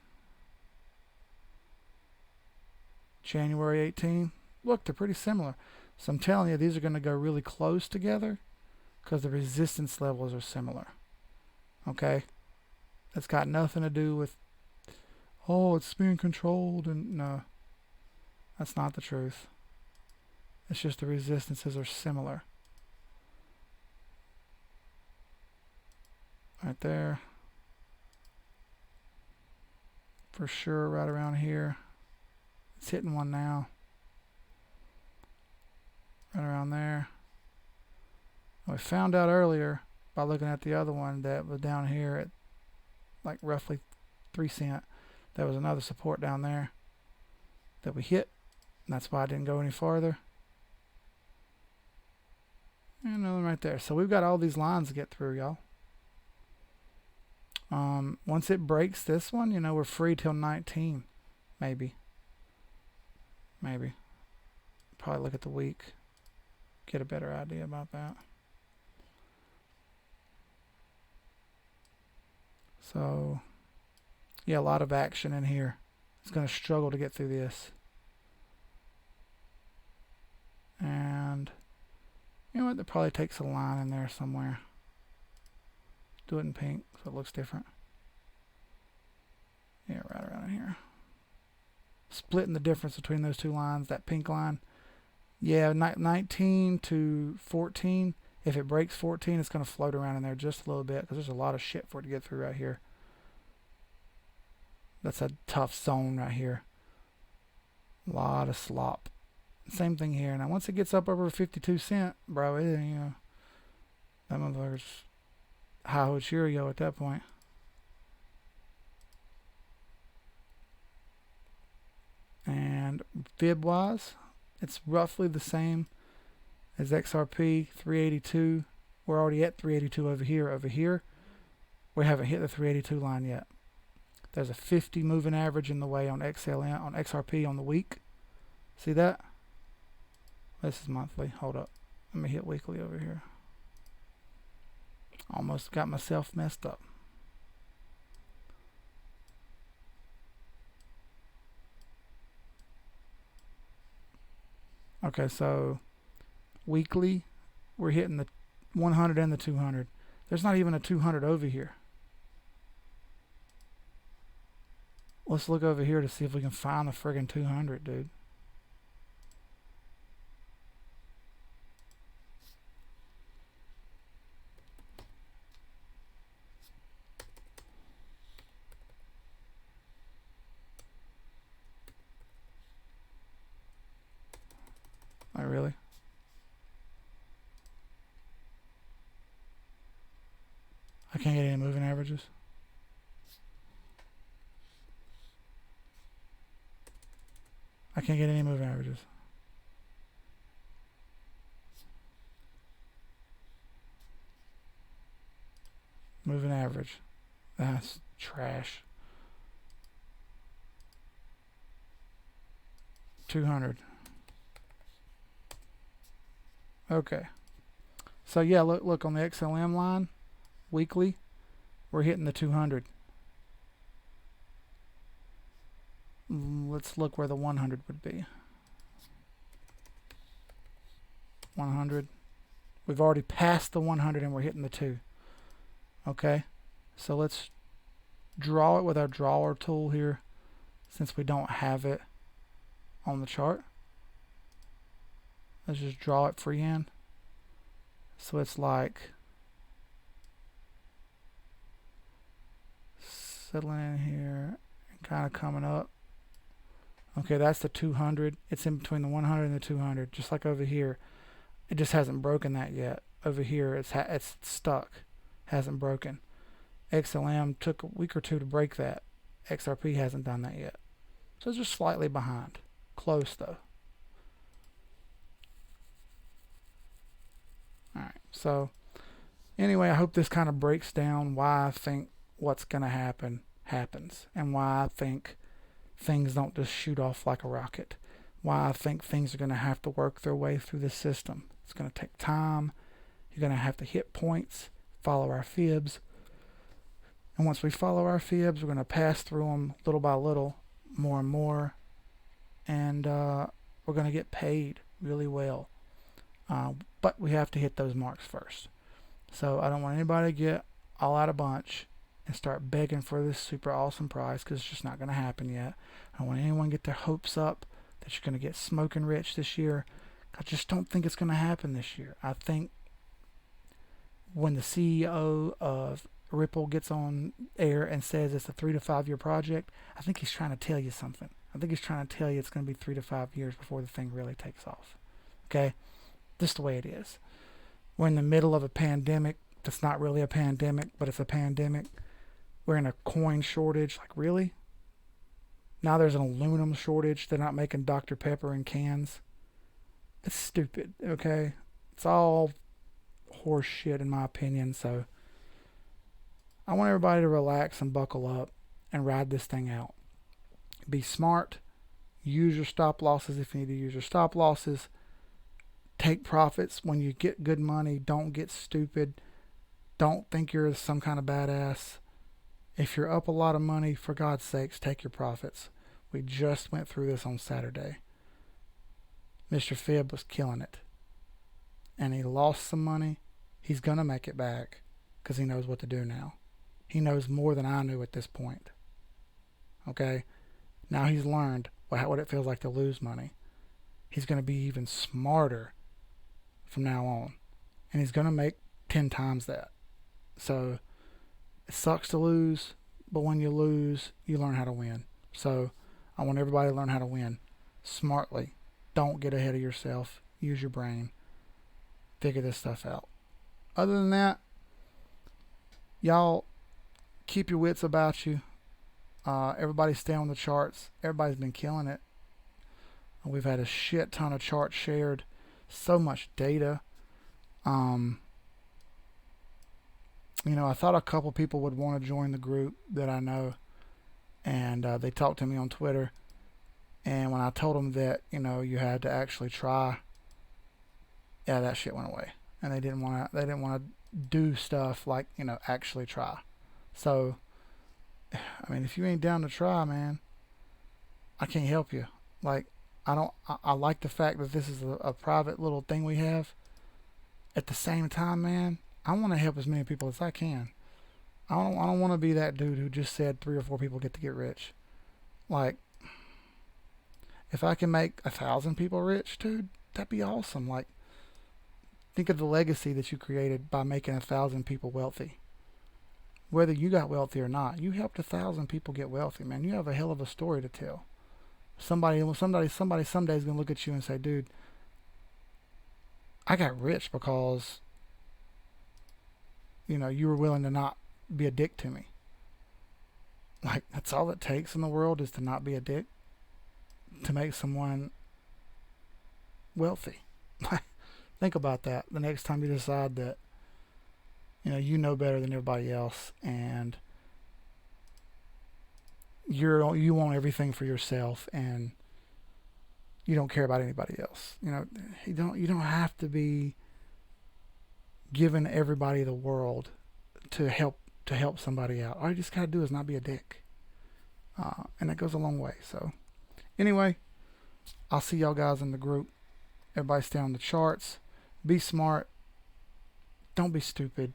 January 18. Look, they're pretty similar. So I'm telling you, these are going to go really close together because the resistance levels are similar. Okay? That's got nothing to do with, oh, it's being controlled. And no, that's not the truth. It's just the resistances are similar. Right there. For sure, right around here. It's hitting one now. Right around there. We found out earlier by looking at the other one that was down here at like roughly 3 cents. There was another support down there that we hit. And that's why I didn't go any farther. And another one right there. So we've got all these lines to get through, y'all. Once it breaks this one, you know, we're free till 19. Maybe. Probably look at the week. Get a better idea about that. So, yeah, a lot of action in here. It's going to struggle to get through this. And, you know what, that probably takes a line in there somewhere. Do it in pink so it looks different. Yeah, right around here. Splitting the difference between those two lines, that pink line. Yeah, 19 to 14. If it breaks 14, it's going to float around in there just a little bit because there's a lot of shit for it to get through right here. That's a tough zone right here. A lot of slop. Same thing here. Now, once it gets up over 52 cents, bro, you know, that motherfucker's high ho Cheerio at that point. And fib wise, it's roughly the same as XRP 382. We're already at 382 over here. Over here, we haven't hit the 382 line yet. There's a 50 moving average in the way on XLM, on XRP on the week. See that? This is monthly. Hold up. Let me hit weekly over here. Almost got myself messed up. Okay, so weekly, we're hitting the 100 and the 200. There's not even a 200 over here. Let's look over here to see if we can find the friggin' 200, dude. Oh, really? I can't get any moving averages. I can't get any moving averages. Moving average. That's trash. 200. Okay. So yeah, look on the XLM line, weekly, we're hitting the 200. Let's look where the 100 would be. 100. We've already passed the 100 and we're hitting the 2. Okay. So let's draw it with our drawer tool here, since we don't have it on the chart. Let's just draw it freehand. So it's like settling in here and kind of coming up. Okay, that's the 200. It's in between the 100 and the 200, just like over here. It just hasn't broken that yet. Over here, it's stuck, hasn't broken. XLM took a week or two to break that. XRP hasn't done that yet. So it's just slightly behind. Close though. Alright, so anyway, I hope this kind of breaks down why I think what's going to happen happens, and why I think things don't just shoot off like a rocket. Why I think things are going to have to work their way through the system. It's going to take time. You're going to have to hit points, follow our fibs. And once we follow our fibs, we're going to pass through them little by little, more and more. And we're going to get paid really well. But we have to hit those marks first. So I don't want anybody to get all out of bunch and start begging for this super awesome price, because it's just not going to happen yet. I don't want anyone to get their hopes up that you're going to get smoking rich this year. I just don't think it's going to happen this year. I think when the CEO of Ripple gets on air and says it's a 3 to 5 year project, I think he's trying to tell you something. I think he's trying to tell you it's going to be 3 to 5 years before the thing really takes off. Okay? Just the way it is. We're in the middle of a pandemic that's not really a pandemic, but it's a pandemic. We're in a coin shortage. Like, really? Now there's an aluminum shortage. They're not making Dr. Pepper in cans. It's stupid, okay? It's all horse shit in my opinion. So I want everybody to relax and buckle up and ride this thing out. Be smart. Use your stop losses if you need to use your stop losses. Take profits when you get good money. Don't get stupid. Don't think you're some kind of badass. If you're up a lot of money, for God's sakes, take your profits. We just went through this on Saturday. Mr. Phibb was killing it. And he lost some money. He's going to make it back because he knows what to do now. He knows more than I knew at this point. Okay? Now he's learned what it feels like to lose money. He's going to be even smarter from now on. And he's going to make 10 times that. So it sucks to lose, but when you lose, you learn how to win. So I want everybody to learn how to win smartly. Don't get ahead of yourself. Use your brain. Figure this stuff out. Other than that, y'all keep your wits about you. Everybody stay on the charts. Everybody's been killing it. We've had a shit ton of charts shared. So much data. I thought a couple people would want to join the group that I know. And they talked to me on Twitter. And when I told them that, you had to actually try, yeah, that shit went away. And they didn't want to do stuff like, actually try. So, I mean, if you ain't down to try, man, I can't help you. Like, I don't, I like the fact that this is a private little thing we have. At the same time, man, I want to help as many people as I can. I don't want to be that dude who just said 3 or 4 people get to get rich. Like, if I can make 1,000 people rich, dude, that'd be awesome. Like, think of the legacy that you created by making 1,000 people wealthy. Whether you got wealthy or not, you helped 1,000 people get wealthy, man. You have a hell of a story to tell. Somebody someday is gonna look at you and say, "Dude, I got rich because you were willing to not be a dick to me." Like, that's all it takes in the world, is to not be a dick to make someone wealthy. Think about that the next time you decide that you know better than everybody else, and you want everything for yourself, and you don't care about anybody else. You don't have to be giving everybody the world to help somebody out. All you just gotta do is not be a dick, and that goes a long way. So anyway, I'll see y'all guys in the group. Everybody stay on the charts. Be smart. Don't be stupid.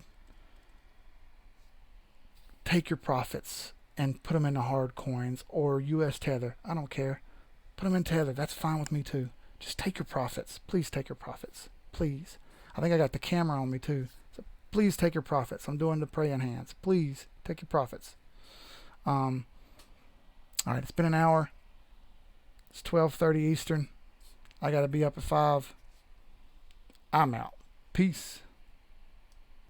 Take your profits and put them into hard coins or US Tether. I don't care. Put them in Tether. That's fine with me too. Just take your profits. Please take your profits. Please. I think I got the camera on me too. So please take your profits. I'm doing the praying hands. Please take your profits. All right, it's been an hour. It's 12:30 Eastern. I got to be up at 5. I'm out. Peace.